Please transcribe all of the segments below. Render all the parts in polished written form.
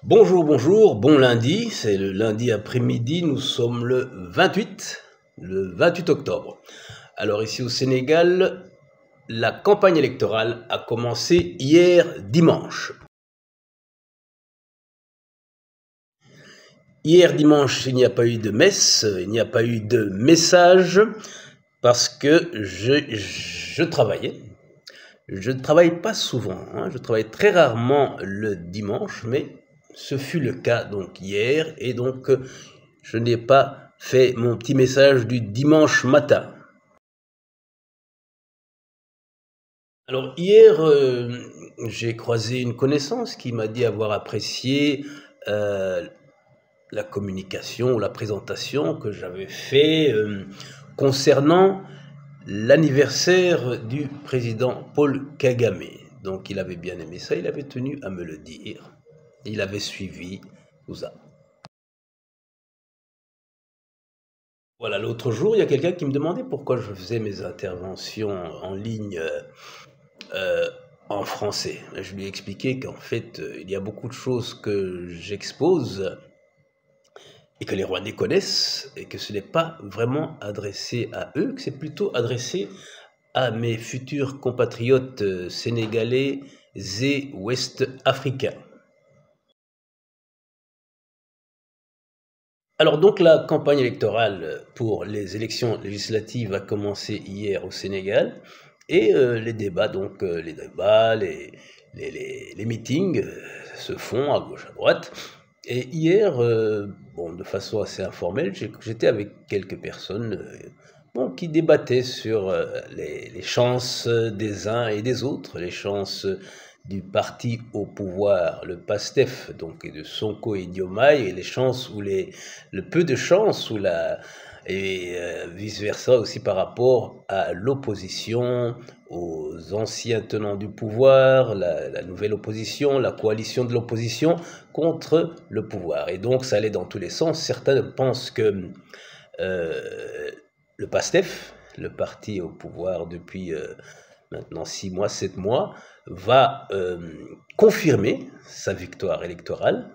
Bonjour, bonjour, bon lundi, c'est le lundi après-midi, nous sommes le 28 octobre. Alors ici au Sénégal, la campagne électorale a commencé hier dimanche. Hier dimanche, il n'y a pas eu de messe, il n'y a pas eu de message, parce que je travaillais. Je ne travaille pas souvent, je travaille très rarement le dimanche, mais ce fut le cas donc hier, et donc je n'ai pas fait mon petit message du dimanche matin. Alors hier, j'ai croisé une connaissance qui m'a dit avoir apprécié la communication ou la présentation que j'avais fait concernant l'anniversaire du président Paul Kagame. Donc il avait bien aimé ça, il avait tenu à me le dire. Il avait suivi tout ça. Voilà, l'autre jour, il y a quelqu'un qui me demandait pourquoi je faisais mes interventions en ligne en français. Je lui ai expliqué qu'en fait, il y a beaucoup de choses que j'expose et que les Rwandais connaissent, et que ce n'est pas vraiment adressé à eux, que c'est plutôt adressé à mes futurs compatriotes sénégalais et ouest-africains. Alors donc la campagne électorale pour les élections législatives a commencé hier au Sénégal, et les débats, les meetings se font à gauche, à droite. Et hier, de façon assez informelle, j'étais avec quelques personnes qui débattaient sur les chances des uns et des autres, les chances du parti au pouvoir, le PASTEF, donc, et de Sonko et Diomaye, et les chances ou le peu de chances et vice-versa aussi par rapport à l'opposition, aux anciens tenants du pouvoir, la nouvelle opposition, la coalition de l'opposition contre le pouvoir. Et donc ça allait dans tous les sens. Certains pensent que le PASTEF, le parti au pouvoir depuis maintenant 6 mois, 7 mois, va confirmer sa victoire électorale.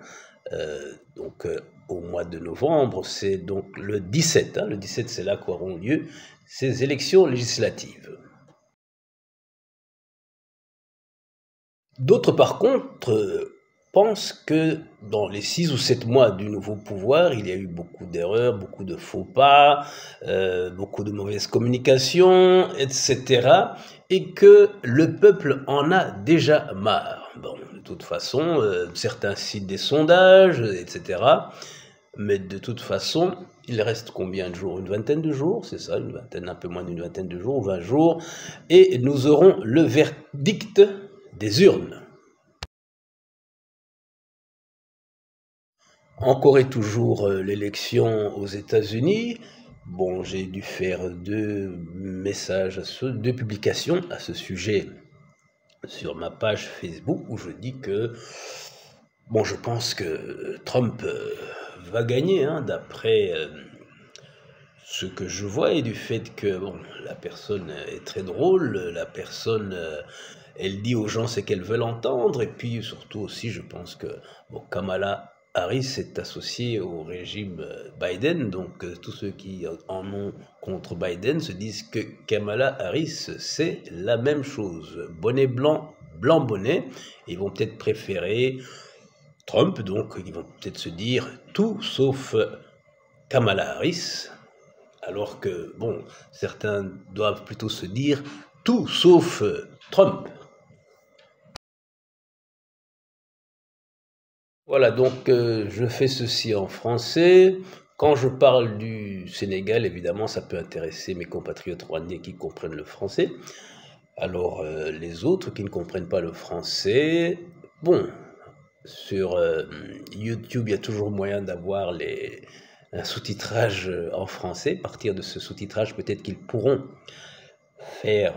Au mois de novembre, c'est donc le 17. Le 17, c'est là qu'auront lieu ces élections législatives. D'autres, par contre, pensent que dans les 6 ou 7 mois du nouveau pouvoir, il y a eu beaucoup d'erreurs, beaucoup de faux pas, beaucoup de mauvaises communications, etc. Et que le peuple en a déjà marre. Bon, de toute façon, certains citent des sondages, etc. Mais de toute façon, il reste combien de jours? Une vingtaine de jours, c'est ça, une vingtaine, un peu moins d'une vingtaine de jours, 20 jours. Et nous aurons le verdict des urnes. Encore et toujours l'élection aux États-Unis. Bon, j'ai dû faire 2 publications à ce sujet sur ma page Facebook, où je dis que, je pense que Trump va gagner, d'après ce que je vois, et du fait que la personne est très drôle, la personne elle dit aux gens ce qu'elles veulent entendre, et puis surtout aussi je pense que Kamala Harris est associée au régime Biden, donc tous ceux qui en ont contre Biden se disent que Kamala Harris c'est la même chose, bonnet blanc, blanc bonnet. Ils vont peut-être préférer Trump, donc ils vont peut-être se dire tout sauf Kamala Harris, alors que, certains doivent plutôt se dire tout sauf Trump. Voilà, donc je fais ceci en français. Quand je parle du Sénégal, évidemment, ça peut intéresser mes compatriotes rwandais qui comprennent le français. Alors, les autres qui ne comprennent pas le français, sur YouTube, il y a toujours moyen d'avoir un sous-titrage en français. À partir de ce sous-titrage, peut-être qu'ils pourront faire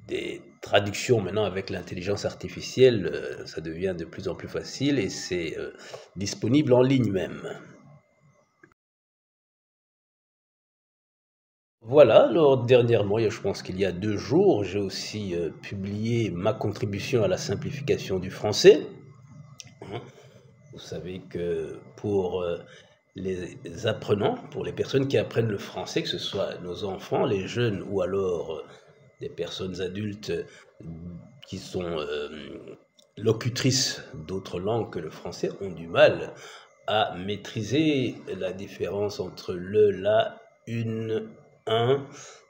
des traductions maintenant avec l'intelligence artificielle. Ça devient de plus en plus facile, et c'est disponible en ligne même. Voilà, alors dernièrement, je pense qu'il y a 2 jours, j'ai aussi publié ma contribution à la simplification du français. Vous savez que pour les apprenants, pour les personnes qui apprennent le français, que ce soit nos enfants, les jeunes ou alors des personnes adultes qui sont locutrices d'autres langues que le français, ont du mal à maîtriser la différence entre le, la, une, un.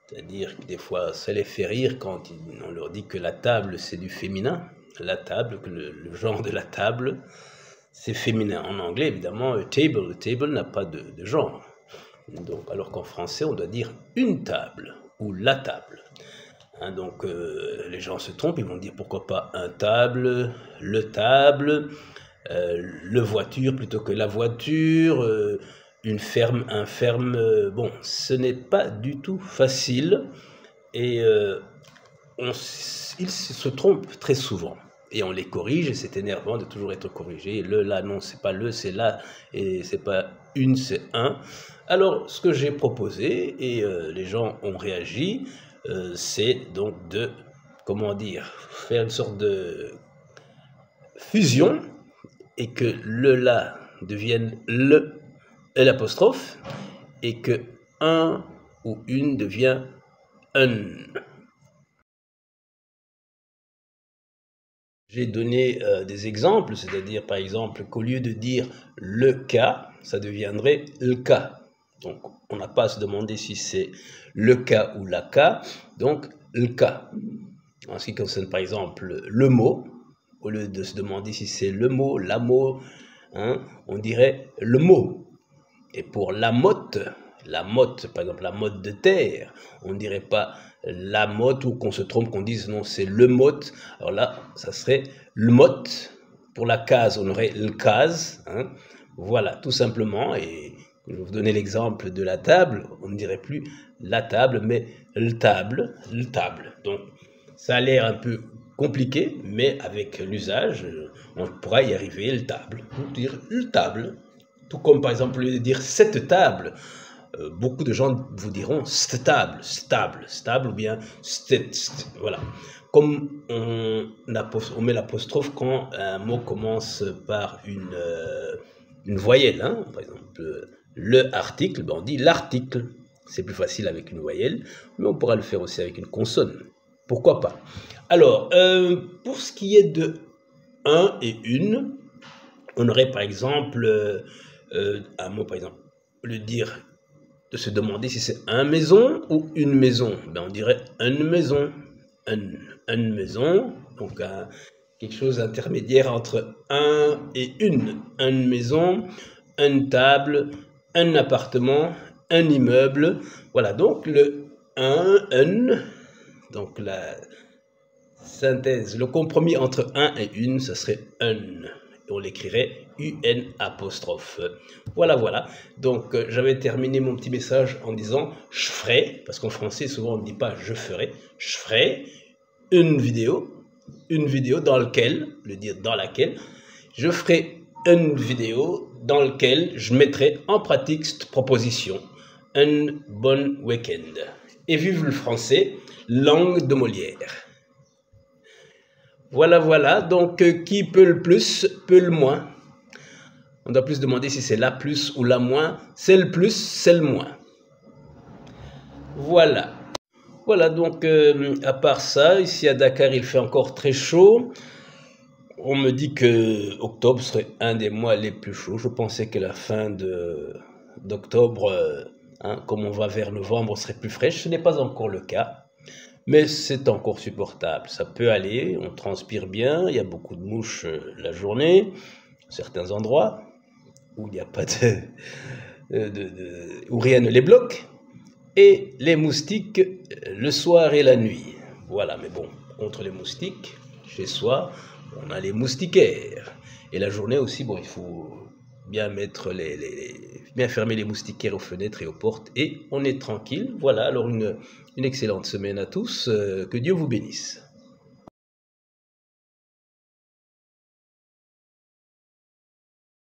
C'est-à-dire que des fois, ça les fait rire quand on leur dit que la table, c'est du féminin. La table, que le genre de la table, c'est féminin. En anglais, évidemment, table, le table n'a pas de genre. Donc, alors qu'en français, on doit dire une table ou la table. Hein, donc, les gens se trompent, ils vont dire pourquoi pas un table, le voiture plutôt que la voiture, une ferme, un ferme. Bon, ce n'est pas du tout facile et ils se trompent très souvent. Et on les corrige et c'est énervant de toujours être corrigé. Le, là, non, c'est pas le, c'est là, et c'est pas une, c'est un. Alors, ce que j'ai proposé, et les gens ont réagi, c'est donc de, comment dire, faire une sorte de fusion et que le là devienne le l'apostrophe et que un ou une devient un. J'ai donné des exemples, c'est-à-dire par exemple qu'au lieu de dire le cas, ça deviendrait le cas. Donc on n'a pas à se demander si c'est le cas ou la cas, donc le cas. En ce qui concerne par exemple le mot, au lieu de se demander si c'est le mot, la mot, hein, on dirait le mot. Et pour la motte, par exemple la motte de terre, on ne dirait pas la motte ou qu'on se trompe, qu'on dise non, c'est le motte. Alors là, ça serait le motte. Pour la case, on aurait le case. Hein. Voilà, tout simplement. Et je vais vous donner l'exemple de la table. On ne dirait plus la table, mais le table, le table. Donc, ça a l'air un peu compliqué, mais avec l'usage, on pourra y arriver, le table. On dire le table. Tout comme par exemple, au lieu de dire cette table, beaucoup de gens vous diront stable, ou bien voilà. Comme on met l'apostrophe quand un mot commence par une voyelle, hein, par exemple le article, ben on dit l'article. C'est plus facile avec une voyelle, mais on pourra le faire aussi avec une consonne. Pourquoi pas? Alors, pour ce qui est de un et une, on aurait par exemple un mot, par exemple, de se demander si c'est un maison ou une maison. Ben, on dirait une maison, une maison, donc quelque chose d'intermédiaire entre un et une maison, une table, un appartement, un immeuble. Voilà, donc le un, donc la synthèse, le compromis entre un et une, ça serait un. On l'écrirait UN apostrophe. Voilà, voilà. Donc, j'avais terminé mon petit message en disant je ferai, parce qu'en français, souvent on ne dit pas je ferai une vidéo dans laquelle, je ferai une vidéo dans laquelle je mettrai en pratique cette proposition. Un bon week-end. Et vive le français, langue de Molière. Voilà, voilà, donc qui peut le plus, peut le moins. On doit plus demander si c'est la plus ou la moins. C'est le plus, c'est le moins. Voilà. Voilà, donc à part ça, ici à Dakar, il fait encore très chaud. On me dit que octobre serait un des mois les plus chauds. Je pensais que la fin d'octobre, comme on va vers novembre, serait plus fraîche. Ce n'est pas encore le cas. Mais c'est encore supportable, ça peut aller, on transpire bien, il y a beaucoup de mouches la journée, certains endroits où il n'y a pas où rien ne les bloque, et les moustiques le soir et la nuit. Voilà, mais bon, contre les moustiques, chez soi, on a les moustiquaires. Et la journée aussi, bon, il faut bien mettre bien fermer les moustiquaires aux fenêtres et aux portes, et on est tranquille. Voilà, alors une excellente semaine à tous, que Dieu vous bénisse.